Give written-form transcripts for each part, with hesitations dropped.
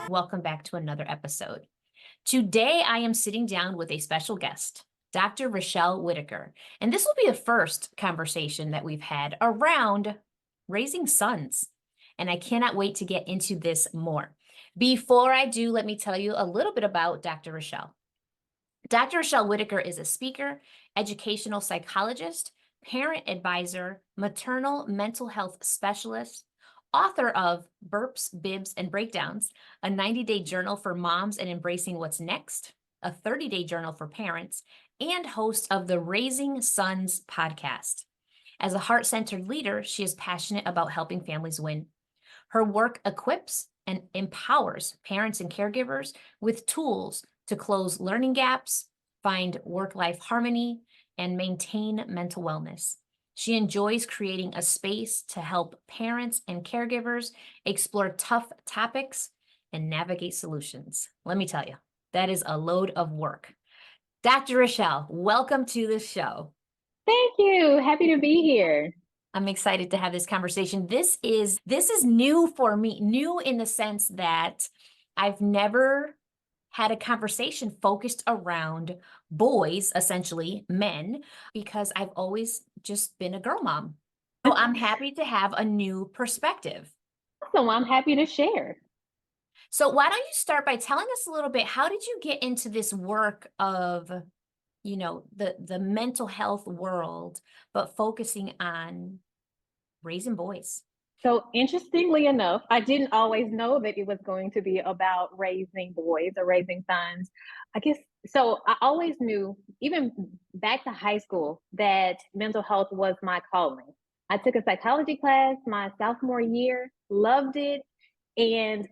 Welcome back to another episode. Today, I am sitting down with a special guest, Dr. Richelle Whittaker, and this will be the first conversation that we've had around raising sons, and I cannot wait to get into this more. Before I do, let me tell you a little bit about Dr. Richelle. Dr. Richelle Whittaker is a speaker, educational psychologist, parent advisor, maternal mental health specialist, author of Burps, Bibs, and Breakdowns, a 90-day journal for moms and embracing what's next, a 30-day journal for parents, and host of the Raising Sons podcast. As a heart-centered leader, she is passionate about helping families win. Her work equips and empowers parents and caregivers with tools to close learning gaps, find work-life harmony, and maintain mental wellness. She enjoys creating a space to help parents and caregivers explore tough topics and navigate solutions. Let me tell you, that is a load of work. Dr. Richelle, welcome to the show. Thank you. Happy to be here. I'm excited to have this conversation. This is new for me, new in the sense that I've never had a conversation focused around boys, essentially men, because I've always just been a girl mom. So I'm happy to have a new perspective. So I'm happy to share. So why don't you start by telling us a little bit, how did you get into this work of, the mental health world, but focusing on raising boys? So interestingly enough, I didn't always know that it was going to be about raising boys or raising sons. I guess so. I always knew, even back to high school, that mental health was my calling. I took a psychology class my sophomore year, loved it. And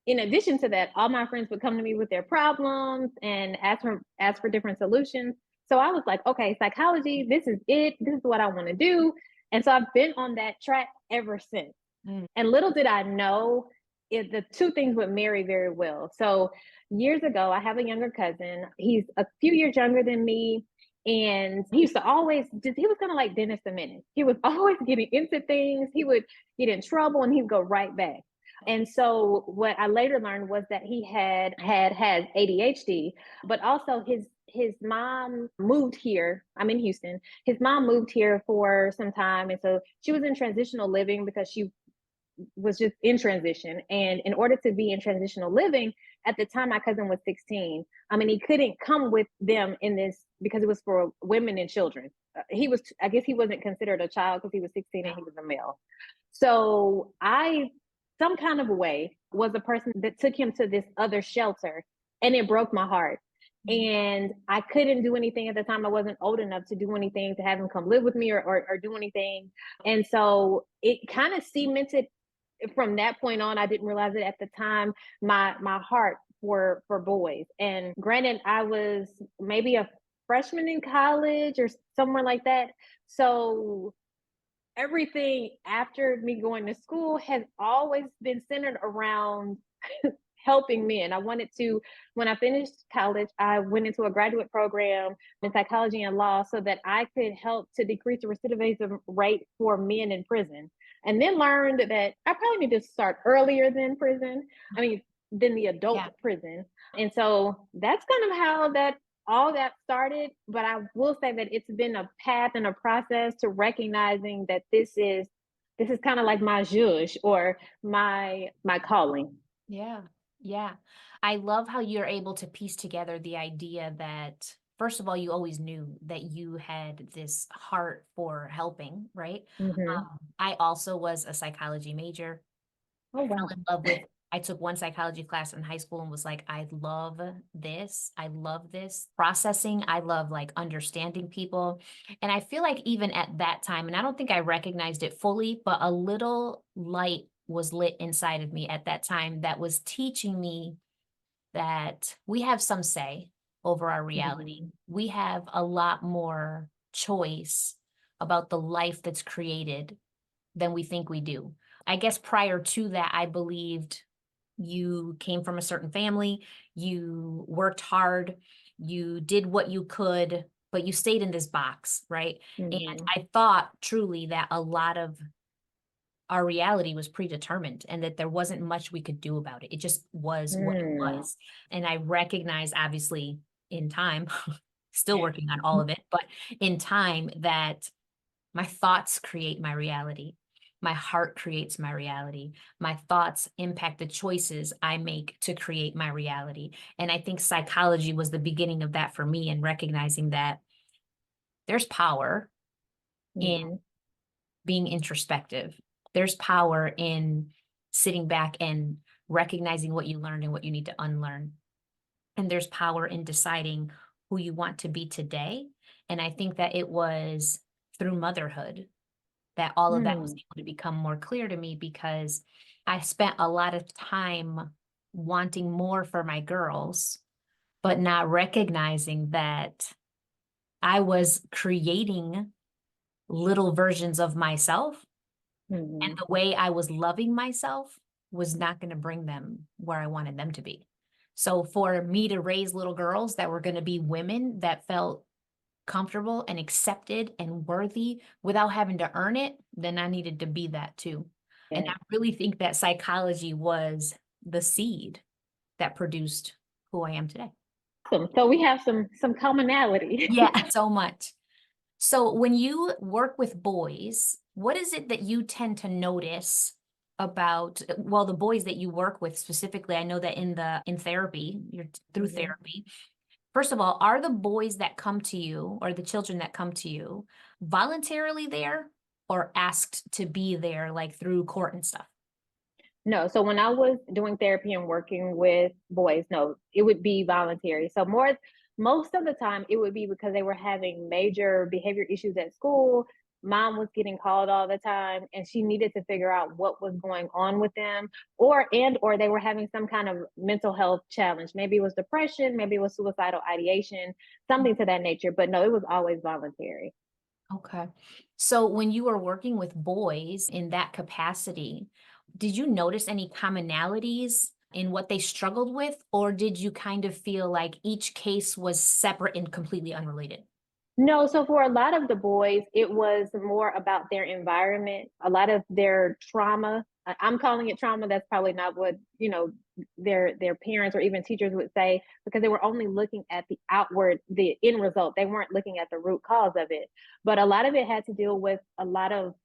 in addition to that, all my friends would come to me with their problems and ask for different solutions. So I was like, okay, psychology, this is it. This is what I want to do. And so I've been on that track ever since. And little did I know, the two things would marry very well. So years ago, I have a younger cousin. He's a few years younger than me. And he used to he was kind of like Dennis the Menace. He was always getting into things. He would get in trouble and he'd go right back. And so what I later learned was that he has ADHD, but also his mom moved here. I'm in Houston. His mom moved here for some time. And so she was in transitional living because she was just in transition. And in order to be in transitional living, at the time my cousin was 16. He couldn't come with them in this because it was for women and children. I guess he wasn't considered a child because he was 16 and he was a male. So some kind of way was a person that took him to this other shelter, and it broke my heart. And I couldn't do anything at the time. I wasn't old enough to do anything to have him come live with me or do anything. And so it kind of cemented from that point on. I didn't realize it at the time, my heart for boys. And granted, I was maybe a freshman in college or somewhere like that. So everything after me going to school has always been centered around helping men. When I finished college, I went into a graduate program in psychology and law so that I could help to decrease the recidivism rate for men in prison. And then learned that I probably need to start earlier than than the adult prison. And so that's kind of how all that started. But I will say that it's been a path and a process to recognizing that this is kind of like my zhuzh or my calling. Yeah. I love how you're able to piece together the idea that, first of all, you always knew that you had this heart for helping, right? I also was a psychology major. Oh, wow. Fell in love with I took one psychology class in high school and was like, I love this. I love this processing. I love understanding people. And I feel like even at that time, and I don't think I recognized it fully, but a little light was lit inside of me at that time that was teaching me that we have some say over our reality. We have a lot more choice about the life that's created than we think we do. I guess prior to that, I believed you came from a certain family, you worked hard, you did what you could, but you stayed in this box, right? And I thought truly that a lot of our reality was predetermined and that there wasn't much we could do about it. It just was what it Mm. was. And I recognize, obviously, in time, still working on all of it, but in time, that my thoughts create my reality. My heart creates my reality. My thoughts impact the choices I make to create my reality. And I think psychology was the beginning of that for me, and recognizing that there's power in Mhm. being introspective. There's power in sitting back and recognizing what you learned and what you need to unlearn. And there's power in deciding who you want to be today. And I think that it was through motherhood that all of that was Mm. able to become more clear to me, because I spent a lot of time wanting more for my girls, but not recognizing that I was creating little versions of myself, and Mhm. the way I was loving myself was not going to bring them where I wanted them to be. So for me to raise little girls that were going to be women that felt comfortable and accepted and worthy without having to earn it, then I needed to be that too. And Yeah. I really think that psychology was the seed that produced who I am today. Awesome. So we have some commonality. Yeah, so much. So when you work with boys, what is it that you tend to notice about, well, the boys that you work with specifically? I know that in therapy, you're through Mhm. therapy. First of all, are the boys that come to you, or the children that come to you, voluntarily there or asked to be there, like through court and stuff? No, so when I was doing therapy and working with boys, no, it would be voluntary. So most of the time it would be because they were having major behavior issues at school. Mom was getting called all the time and she needed to figure out what was going on with them, or they were having some kind of mental health challenge. Maybe it was depression, maybe it was suicidal ideation, something to that nature, but no, it was always voluntary. Okay. So when you were working with boys in that capacity, did you notice any commonalities in what they struggled with, or did you kind of feel like each case was separate and completely unrelated? No, so for a lot of the boys, it was more about their environment, a lot of their trauma. I'm calling it trauma. That's probably not what, their parents or even teachers would say, because they were only looking at the outward, the end result. They weren't looking at the root cause of it. But a lot of it had to deal with a lot of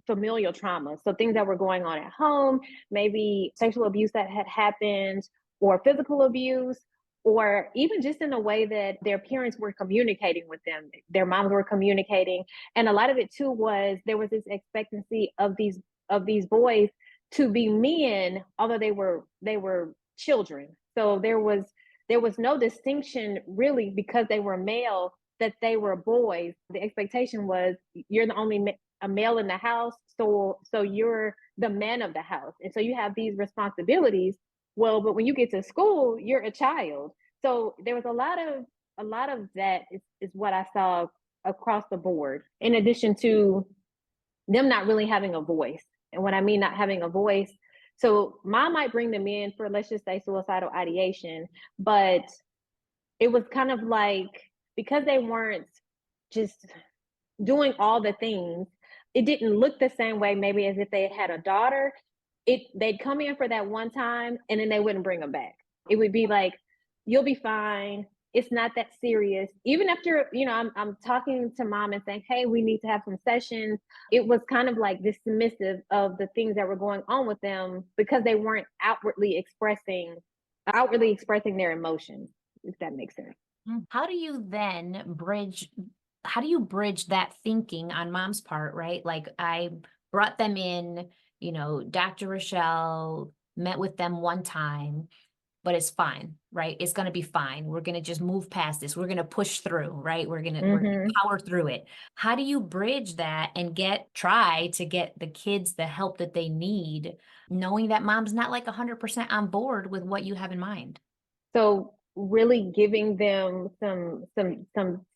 familial trauma. So things that were going on at home, maybe sexual abuse that had happened, or physical abuse, or even just in the way that their parents were communicating with them, their moms were communicating. And a lot of it too was there was this expectancy of these boys to be men, although they were children. So there was no distinction really, because they were male, that they were boys. The expectation was you're the only a male in the house, so you're the man of the house, and so you have these responsibilities. Well, but when you get to school, you're a child. So there was a lot of that is what I saw across the board, in addition to them not really having a voice. And when I mean not having a voice, so mom might bring them in for, let's just say, suicidal ideation, but it was kind of like, because they weren't just doing all the things, it didn't look the same way maybe as if they had a daughter. They'd come in for that one time and then they wouldn't bring them back. It would be like, you'll be fine. It's not that serious. Even after, I'm talking to mom and saying, hey, we need to have some sessions. It was kind of like dismissive of the things that were going on with them, because they weren't outwardly expressing their emotions, if that makes sense. How do you then how do you bridge that thinking on mom's part, right? Like, I brought them in, Dr. Richelle met with them one time, but it's fine, right? It's going to be fine. We're going to just move past this. We're going to push through, right? We're going to Hmm. power through it. How do you bridge that and try to get the kids the help that they need, knowing that mom's not like 100% on board with what you have in mind? So really giving them some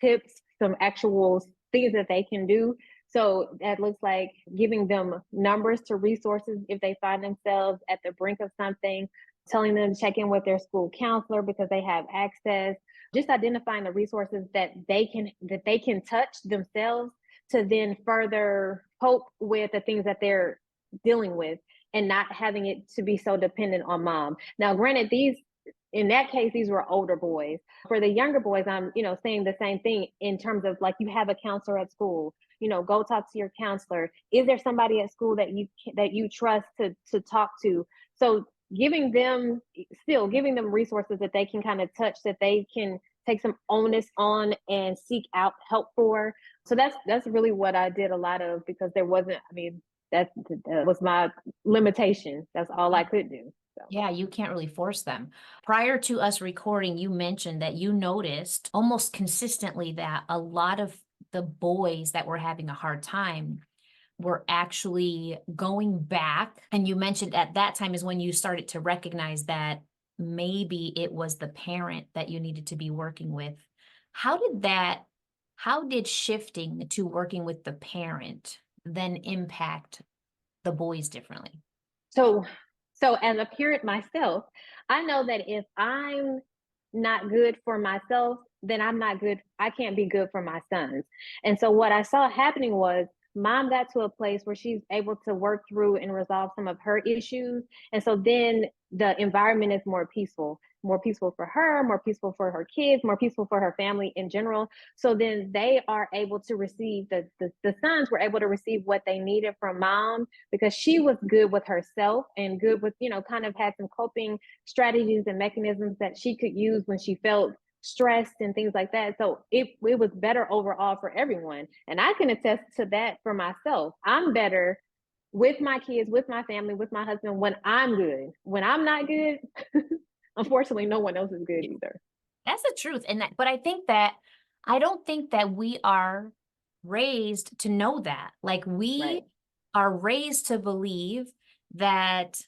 tips, some actual things that they can do. So that looks like giving them numbers to resources if they find themselves at the brink of something, telling them to check in with their school counselor because they have access, just identifying the resources that they can touch themselves to then further cope with the things that they're dealing with, and not having it to be so dependent on mom. Now, granted, in that case, these were older boys. For the younger boys, I'm, saying the same thing in terms of like you have a counselor at school. Go talk to your counselor. Is there somebody at school that you trust to talk to? So giving them resources that they can kind of touch, that they can take some onus on and seek out help for. So that's really what I did a lot of, because there wasn't, I mean, that was my limitation. That's all I could do. So. Yeah, you can't really force them. Prior to us recording, you mentioned that you noticed almost consistently that a lot of the boys that were having a hard time were actually going back. And you mentioned at that time is when you started to recognize that maybe it was the parent that you needed to be working with. How did shifting to working with the parent then impact the boys differently? So, so as a parent myself, I know that if I'm not good for myself, then I'm not good. I can't be good for my sons. And so what I saw happening was mom got to a place where she's able to work through and resolve some of her issues. And so then the environment is more peaceful for her, more peaceful for her kids, more peaceful for her family in general. So then they are able to receive the sons were able to receive what they needed from mom, because she was good with herself and good with, kind of had some coping strategies and mechanisms that she could use when she felt stressed and things like that. So it was better overall for everyone. And I can attest to that for myself. I'm better with my kids, with my family, with my husband when I'm good. When I'm not good, unfortunately, no one else is good either. That's the truth. But I don't think that we are raised to know that. Like we Right. are raised to believe that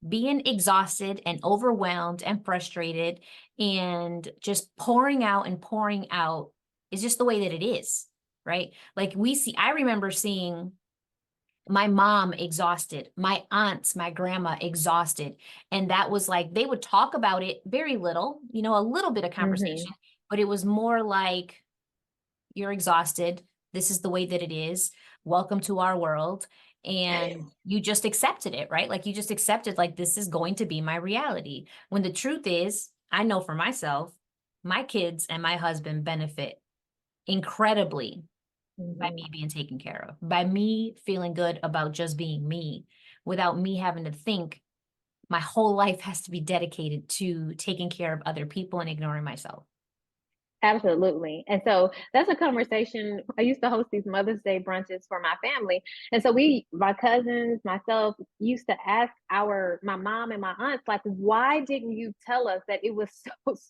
being exhausted and overwhelmed and frustrated and just pouring out is just the way that it is. Right. Like I remember seeing my mom exhausted, my aunts, my grandma exhausted. And that was like, they would talk about it very little, a little bit of Mm-hmm. conversation, but it was more like, you're exhausted. This is the way that it is. Welcome to our world. And you just accepted it, right? Like you just accepted, like, this is going to be my reality. When the truth is, I know for myself, my kids and my husband benefit incredibly by Mm-hmm. me being taken care of, by me feeling good about just being me, without me having to think my whole life has to be dedicated to taking care of other people and ignoring myself. Absolutely. And so that's a conversation. I used to host these Mother's Day brunches for my family. And so my cousins, myself, used to ask my mom and my aunts, like, why didn't you tell us that it was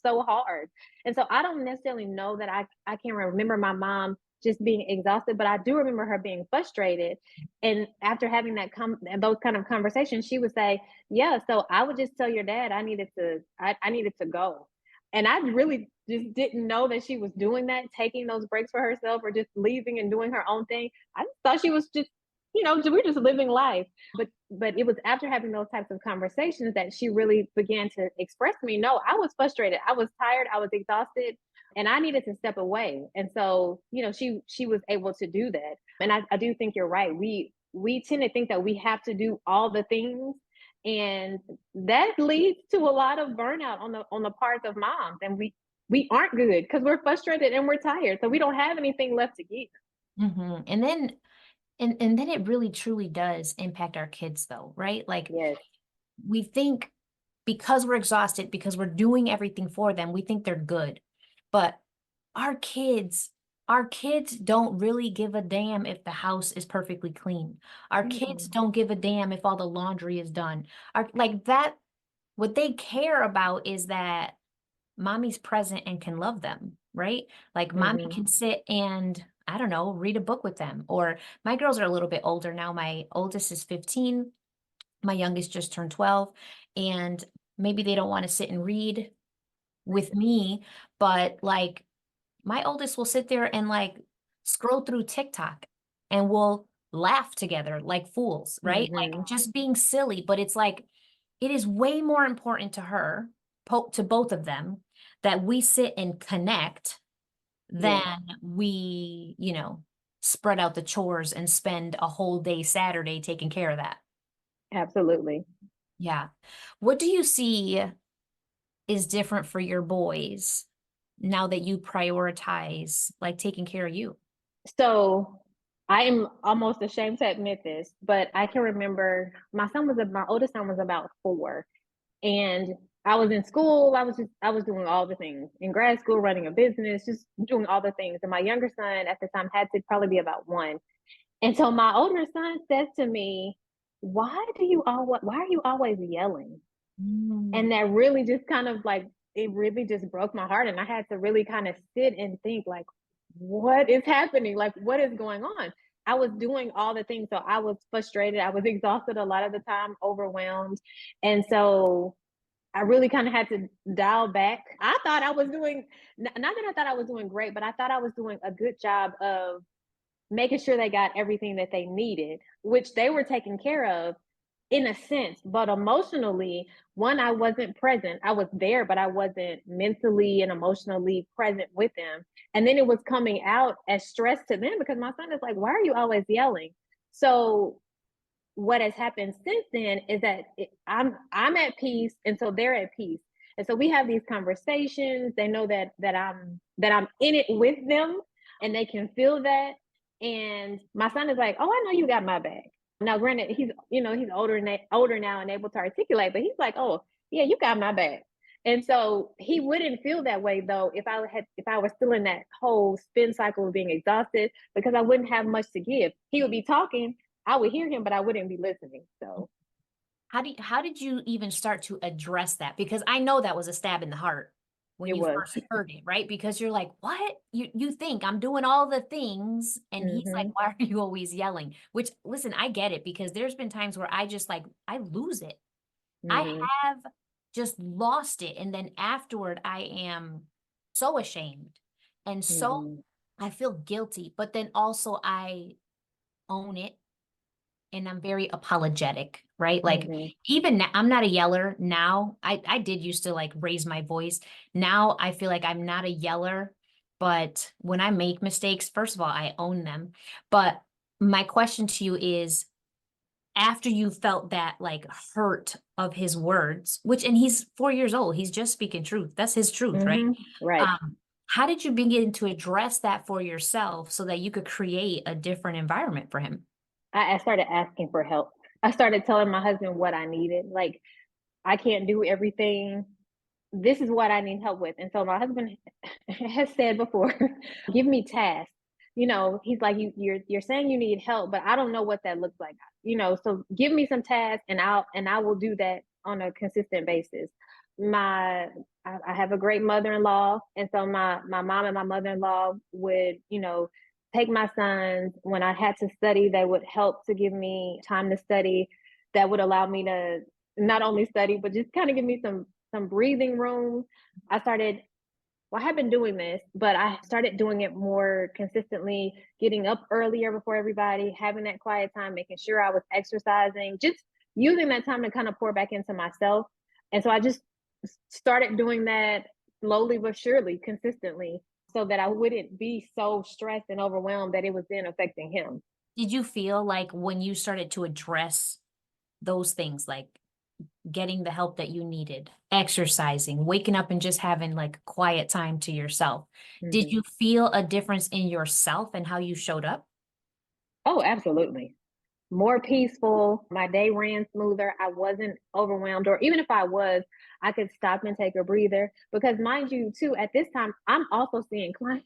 so hard? And so I don't necessarily know that I can remember my mom just being exhausted, but I do remember her being frustrated. And after having those kind of conversations, she would say, yeah, so I would just tell your dad I needed to go. And I really just didn't know that she was doing that, taking those breaks for herself or just leaving and doing her own thing. I just thought she was just, we're just living life. But it was after having those types of conversations that she really began to express to me, no, I was frustrated. I was tired. I was exhausted and I needed to step away. And so, she was able to do that. And I do think you're right. We tend to think that we have to do all the things, and that leads to a lot of burnout on the parts of moms, and we aren't good because we're frustrated and we're tired, so we don't have anything left to give. And then it really truly does impact our kids though, right? Like Yes. we think because we're exhausted, because we're doing everything for them, we think they're good. But our kids, our kids don't really give a damn if the house is perfectly clean. Our kids Mm-mm. don't give a damn if all the laundry is done. Like that, what they care about is that mommy's present and can love them, right? Like mommy Mhm. can sit and, I don't know, read a book with them. Or my girls are a little bit older now. My oldest is 15, my youngest just turned 12, and maybe they don't want to sit and read with me, but like my oldest will sit there and like scroll through TikTok and we'll laugh together like fools, right? Like Mhm. just being silly, but it's like it is way more important to her, to both of them, that we sit and connect than Yes. we, spread out the chores and spend a whole day Saturday taking care of that. Absolutely. Yeah. What do you see is different for your boys now that you prioritize like taking care of you? So I am almost ashamed to admit this, but I can remember my oldest son was about 4, and I was in school. I was doing all the things in grad school, running a business, just doing all the things. And my younger son at the time had to probably be about 1. And so my older son says to me, why are you always yelling?" Mm. And that really just kind of like it really just broke my heart, and I had to really kind of sit and think like, what is happening? Like, what is going on? I was doing all the things, so I was frustrated. I was exhausted a lot of the time, overwhelmed, and so I really kind of had to dial back. I thought I was doing not that I thought I was doing great, but I thought I was doing a good job of making sure they got everything that they needed, which they were taken care of in a sense. But emotionally, one, I wasn't present. I was there, but I wasn't mentally and emotionally present with them. And then it was coming out as stress to them because my son is like, "Why are you always yelling?" So what has happened since then is that I'm at peace, and so they're at peace, and so we have these conversations. They know that I'm in it with them, and they can feel that. And my son is like, "Oh, I know you got my back." Now, granted, he's older now and able to articulate, but he's like, "Oh, yeah, you got my back." And so he wouldn't feel that way though if I was still in that whole spin cycle of being exhausted because I wouldn't have much to give. He would be talking, I would hear him, but I wouldn't be listening. So How did you even start to address that? Because I know that was a stab in the heart when it you was. first heard it, right? Because you're like, "What? You think I'm doing all the things?" And he's like, Mhm. "Why are you always yelling?" Which listen, I get it because there's been times where I just like I lose it. I Mhm. have just lost it and then afterward I am so ashamed and so Mhm. I feel guilty, but then also I own it and I'm very apologetic, right? Like Mhm. even now, I'm not a yeller now. I did used to like raise my voice. Now I feel like I'm not a yeller, but when I make mistakes, first of all, I own them. But my question to you is after you felt that like hurt of his words, which and he's 4 years old, he's just speaking truth. That's his truth, right? Mhm. Right. How did you begin to address that for yourself so that you could create a different environment for him? I started asking for help. I started telling my husband what I needed. Like, I can't do everything. This is what I need help with. And so my husband has said before, give me tasks. He's like, you're saying you need help, but I don't know what that looks like. So give me some tasks and I will do that on a consistent basis. My I have a great mother-in-law, and so my mom and my mother-in-law would, take my sons when I had to study. They would help to give me time to study that would allow me to not only study, but just kind of give me some breathing room. I started well, I have been doing this, but I started doing it more consistently, getting up earlier before everybody, having that quiet time, making sure I was exercising, just using that time to kind of pour back into myself. And so I just started doing that slowly but surely, consistently, so that I wouldn't be so stressed and overwhelmed that it was then affecting him. Did you feel like when you started to address those things, like getting the help that you needed, exercising, waking up and just having like quiet time to yourself, did Mhm. you feel a difference in yourself and how you showed up? Oh, absolutely. More peaceful. My day ran smoother. I wasn't overwhelmed, or even if I was, I could stop and take a breather. Because, mind you, too, at this time, I'm also seeing clients.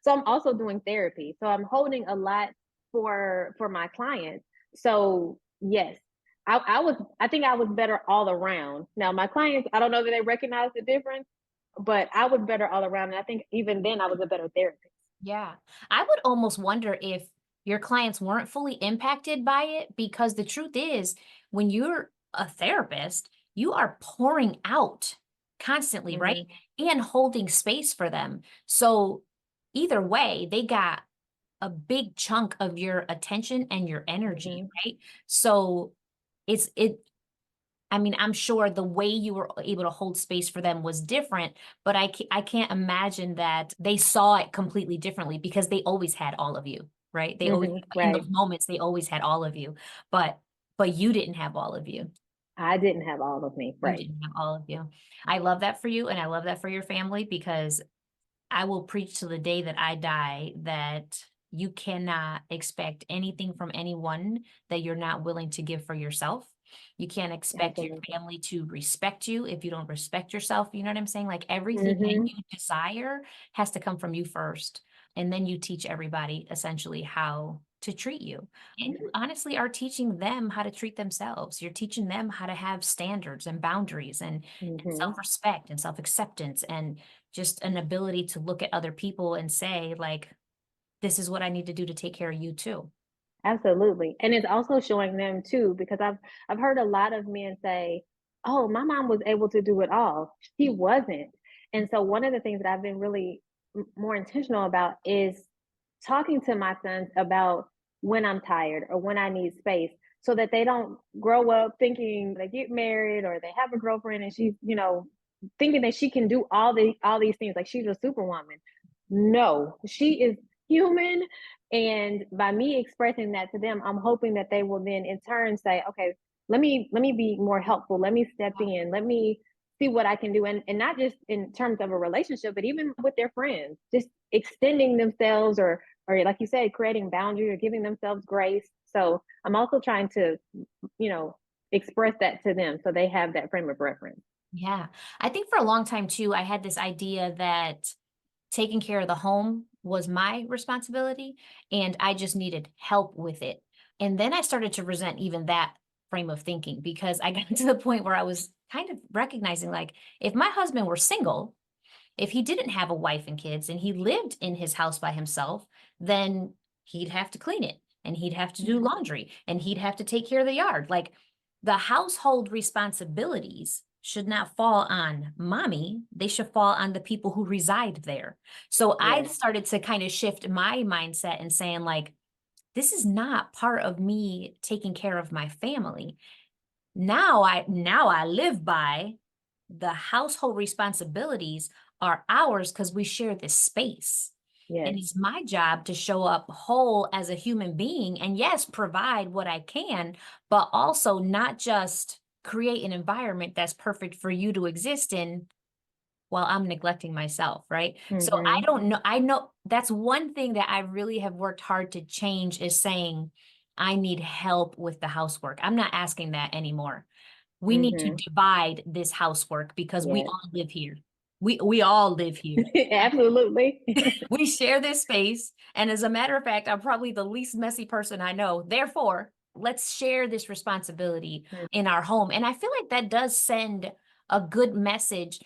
So I'm also doing therapy. So I'm holding a lot for my clients. So, yes. I think I was better all around. Now, my clients, I don't know that they recognize the difference, but I was better all around. And I think even then I was a better therapist. Yeah. I would almost wonder if your clients weren't fully impacted by it because the truth is, when you're a therapist, you are pouring out constantly, right? Mhm. And holding space for them. So either way, they got a big chunk of your attention and your energy, Mhm. right? So it I mean, I'm sure the way you were able to hold space for them was different, but I can't imagine that they saw it completely differently because they always had all of you, right? They always Mhm. in Right. those moments they always had all of you. But but you didn't have all of you. I didn't have all of me. You Right. didn't have all of you. I love that for you, and I love that for your family, because I will preach to the day that I die that you cannot expect anything from anyone that you're not willing to give for yourself. You can't expect your Absolutely. family to respect you if you don't respect yourself. You know what I'm saying? Like everything that Hmm. you desire has to come from you first. And then you teach everybody essentially how to treat you. And you honestly are teaching them how to treat themselves. You're teaching them how to have standards and boundaries and Hmm. self-respect and self-acceptance and just an ability to look at other people and say, like, this is what I need to do to take care of you too. Absolutely. And it's also showing them too, because I've heard a lot of men say, "Oh, my mom was able to do it all." She wasn't. And so one of the things that I've been really more intentional about is talking to my sons about when I'm tired or when I need space, so that they don't grow up thinking they get married or they have a girlfriend and she's, thinking that she can do all these things like she's a superwoman. No, she is human, and by me expressing that to them, I'm hoping that they will then in turn say, okay, let me be more helpful. Let me step in. Let me see what I can do. And not just in terms of a relationship, but even with their friends, just extending themselves or like you said, creating boundaries or giving themselves grace. So I'm also trying to, you know, express that to them so they have that frame of reference. Yeah. I think for a long time too, I had this idea that taking care of the home was my responsibility and I just needed help with it. And then I started to resent even that frame of thinking, because I got to the point where I was kind of recognizing, like, if my husband were single, if he didn't have a wife and kids and he lived in his house by himself, then he'd have to clean it and he'd have to do laundry and he'd have to take care of the yard. Like, the household responsibilities should not fall on mommy. They should fall on the people who reside there. So I Yes. started to kind of shift my mindset and saying, like, this is not part of me taking care of my family. Now I live by the household responsibilities are ours because we share this space. Yes. And it's my job to show up whole as a human being and, yes, provide what I can, but also not just create an environment that's perfect for you to exist in while I'm neglecting myself, right? So I Hmm. don't know. I know that's one thing that I really have worked hard to change, is saying I need help with the housework. I'm not asking that anymore. We need to Hmm. divide this housework because we Yes. all live here. We all live here. Absolutely. We share this space. And as a matter of fact, I'm probably the least messy person I know. Therefore, let's share this responsibility in our home. And I feel like that does send a good message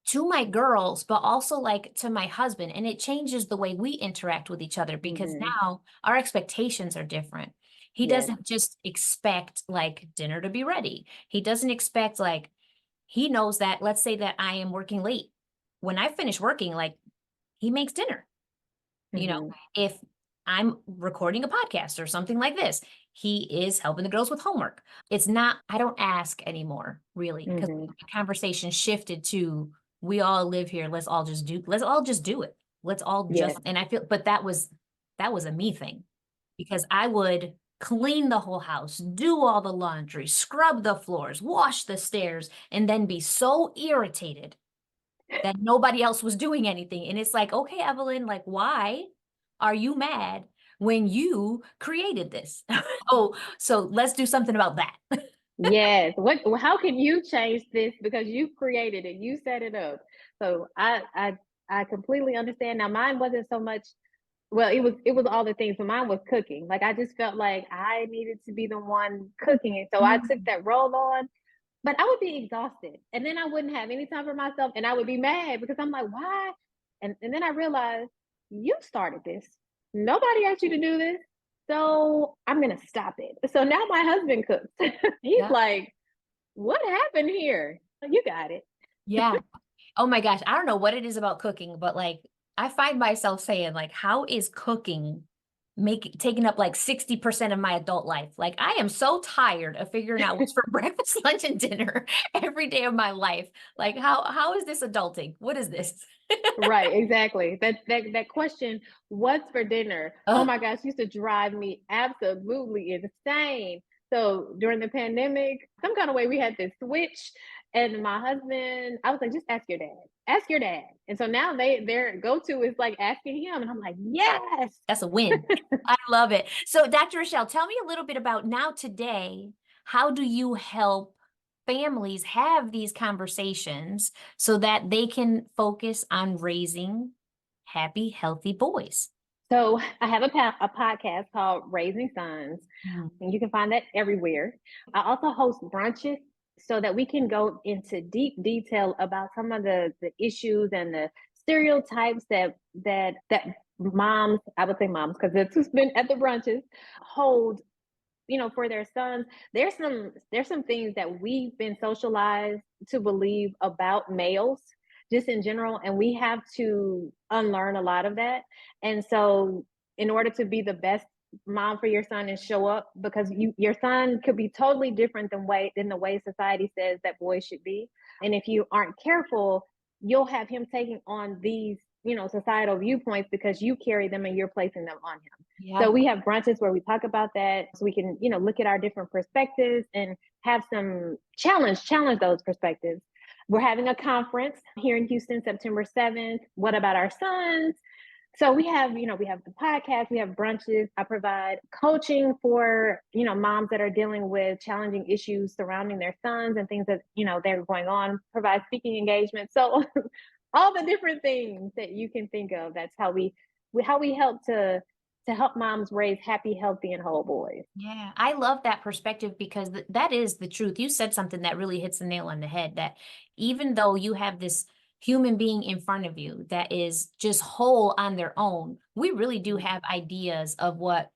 to my girls, but also like to my husband. And it changes the way we interact with each other, because Hmm. now our expectations are different. He Yes. doesn't just expect like dinner to be ready. He doesn't expect, like, he knows that, let's say that I am working late. When I finish working, like, he makes dinner. You know, Hmm. if I'm recording a podcast or something like this, he is helping the girls with homework. It's not, I don't ask anymore, really, because Hmm. the conversation shifted to, we all live here. Let's all just do it. Let's all Yes. just, and I feel, but that was a me thing, because I would clean the whole house, do all the laundry, scrub the floors, wash the stairs, and then be so irritated that nobody else was doing anything. And it's like, okay, Evelyn, like, why are you mad when you created this? Oh, so let's do something about that. Yes. How can you change this because you created it, you set it up. So I completely understand. Now mine wasn't so much, well, it was all the things, but mine was cooking. Like I just felt like I needed to be the one cooking it. So I took Mm. that role on, but I would be exhausted. And then I wouldn't have any time for myself and I would be mad because I'm like, why? And then I realized you started this. Nobody asked you to do this. So I'm gonna stop it. So now my husband cooks. He's Yeah. like, what happened here? You got it. Yeah. Oh my gosh. I don't know what it is about cooking, but like, I find myself saying, like, how is cooking taking up like 60% of my adult life? Like, I am so tired of figuring out what's for breakfast, lunch, and dinner every day of my life. Like, how is this adulting? What is this? Right, exactly. That question, what's for dinner? Oh Ugh. my gosh, used to drive me absolutely insane. So during the pandemic, some kind of way we had this switch. And my husband, I was like, just ask your dad. Ask your dad. And so now their go-to is like asking him. And I'm like, yes. That's a win. I love it. So Dr. Richelle, tell me a little bit about now today, how do you help families have these conversations so that they can focus on raising happy, healthy boys? So I have a podcast called Raising Sons, Mhm. and you can find that everywhere. I also host brunches so that we can go into deep detail about some of the issues and the stereotypes that moms, I would say moms, because it's who's been at the brunches, hold, for their sons. There's some things that we've been socialized to believe about males just in general, and we have to unlearn a lot of that. And so in order to be the best mom for your son and show up, because your son could be totally different than the way society says that boys should be. And if you aren't careful, you'll have him taking on these societal viewpoints because you carry them and you're placing them on him. So Yeah. we have brunches where we talk about that so we can, look at our different perspectives and have some challenge those perspectives. We're having a conference here in Houston, September 7th. What about our sons? So we have the podcast, we have brunches. I provide coaching for, moms that are dealing with challenging issues surrounding their sons and things that, they're going on, provide speaking engagements. So all the different things that you can think of. That's how we help to help moms raise happy, healthy, and whole boys. Yeah, I love that perspective because that is the truth. You said something that really hits the nail on the head, that even though you have this human being in front of you that is just whole on their own, we really do have ideas of what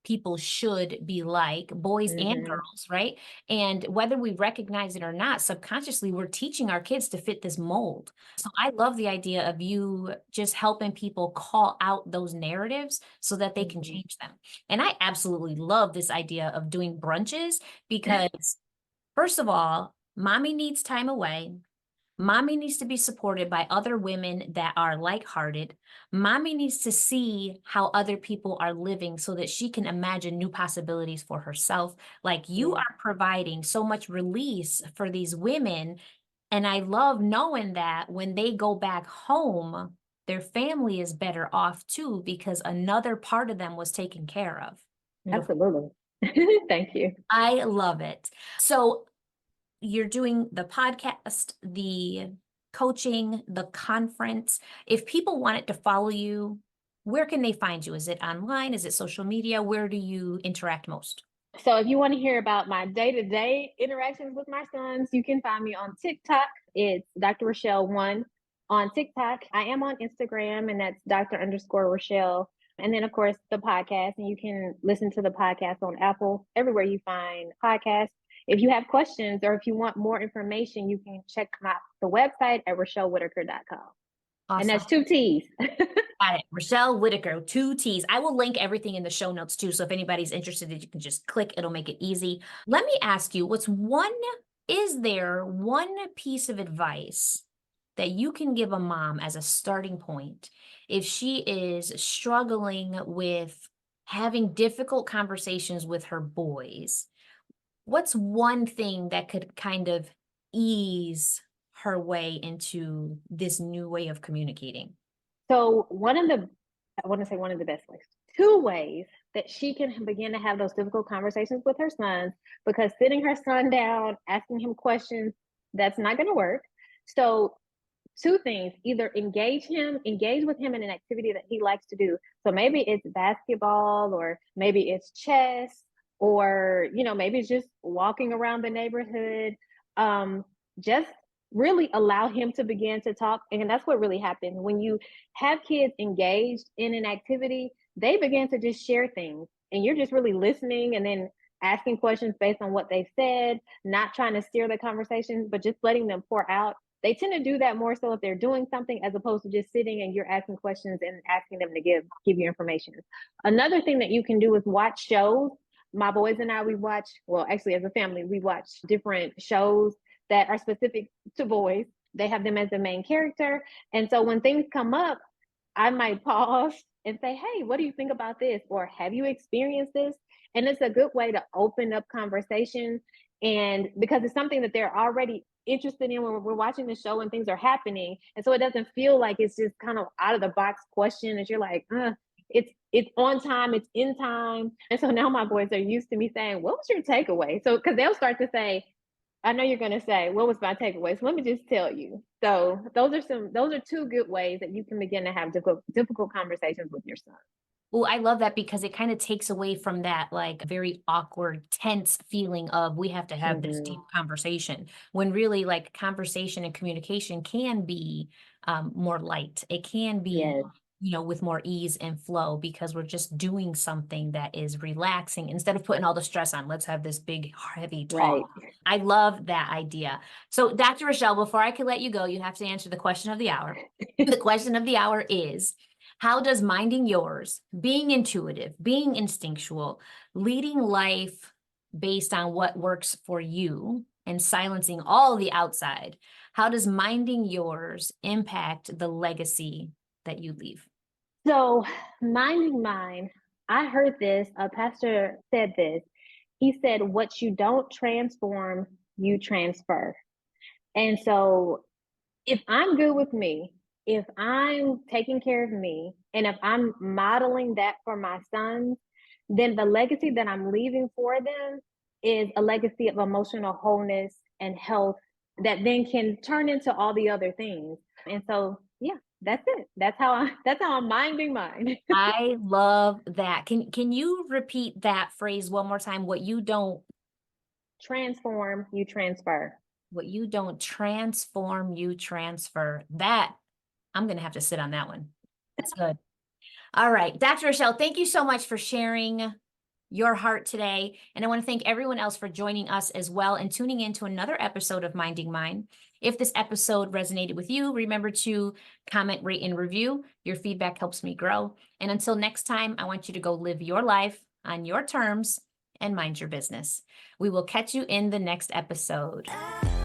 people should be like, boys and Mm-hmm. girls, right? And whether we recognize it or not, subconsciously, we're teaching our kids to fit this mold. So I love the idea of you just helping people call out those narratives so that they can Mm-hmm. change them. And I absolutely love this idea of doing brunches because, first of all, mommy needs time away. Mommy needs to be supported by other women that are like-hearted. Mommy needs to see how other people are living so that she can imagine new possibilities for herself. Like you Yeah, are providing so much release for these women. And I love knowing that when they go back home, their family is better off too, because another part of them was taken care of. Beautiful. absolutely. Thank you. I love it. So you're doing the podcast, the coaching, the conference. If people wanted to follow you, where can they find you? Is it online? Is it social media? Where do you interact most? So if you want to hear about my day-to-day interactions with my sons, you can find me on TikTok. It's Dr. Richelle one on TikTok. I am on Instagram, and that's Dr. underscore Richelle. And then, of course, the podcast, and you can listen to the podcast on Apple, everywhere you find podcasts. If you have questions or if you want more information, you can check the website at RichelleWhitaker.com. And Awesome. that's two T's. Got it. Richelle Whittaker, two T's. I will link everything in the show notes too. So if anybody's interested, you can just click, it'll make it easy. Let me ask you, is there one piece of advice that you can give a mom as a starting point if she is struggling with having difficult conversations with her boys? What's one thing that could kind of ease her way into this new way of communicating? So I want to say one of the best ways, two ways that she can begin to have those difficult conversations with her sons, because sitting her son down, asking him questions, that's not going to work. So two things: either engage with him in an activity that he likes to do. So maybe it's basketball, or maybe it's chess, or maybe it's just walking around the neighborhood. Just really allow him to begin to talk. And that's what really happens when you have kids engaged in an activity. They begin to just share things, and you're just really listening and then asking questions based on what they've said, not trying to steer the conversation, but just letting them pour out. They tend to do that more so if they're doing something, as opposed to just sitting and you're asking questions and asking them to give you information. Another thing that you can do is watch shows. My boys and I, we watch, well, actually, as a family, we watch different shows that are specific to boys. They have them as the main character. And so when things come up, I might pause and say, hey, what do you think about this? Or have you experienced this? And it's a good way to open up conversation. And because it's something that they're already interested in when we're watching the show and things are happening. And so it doesn't feel like it's just kind of out of the box question that you're like, it's on time, it's in time. And so now my boys are used to me saying, what was your takeaway? So because they'll start to say, I know you're going to say, what was my takeaway? So let me just tell you. So those are two good ways that you can begin to have difficult conversations with your son. Well, I love that because it kind of takes away from that like very awkward, tense feeling of we have to have this deep conversation when really like conversation and communication can be more light. It can be, Yes, with more ease and flow because we're just doing something that is relaxing instead of putting all the stress on. Let's have this big, heavy talk. right. I love that idea. So, Dr. Richelle, before I can let you go, you have to answer the question of the hour. The question of the hour is, how does minding yours, being intuitive, being instinctual, leading life based on what works for you and silencing all the outside, how does minding yours impact the legacy that you leave? So minding mine, I heard this, a pastor said this. He said, what you don't transform, you transfer. And so if I'm good with me, if I'm taking care of me, and if I'm modeling that for my sons, then the legacy that I'm leaving for them is a legacy of emotional wholeness and health that then can turn into all the other things. And so, yeah, that's it. That's how I'm minding mine. I love that. Can you repeat that phrase one more time? Transform, you transfer. What you don't transform, you transfer. That I'm gonna have to sit on that one. That's good. All right, Dr. Richelle, thank you so much for sharing your heart today. And I want to thank everyone else for joining us as well and tuning in to another episode of Minding Mine. If this episode resonated with you, remember to comment, rate, and review. Your feedback helps me grow. And until next time, I want you to go live your life on your terms and mind your business. We will catch you in the next episode.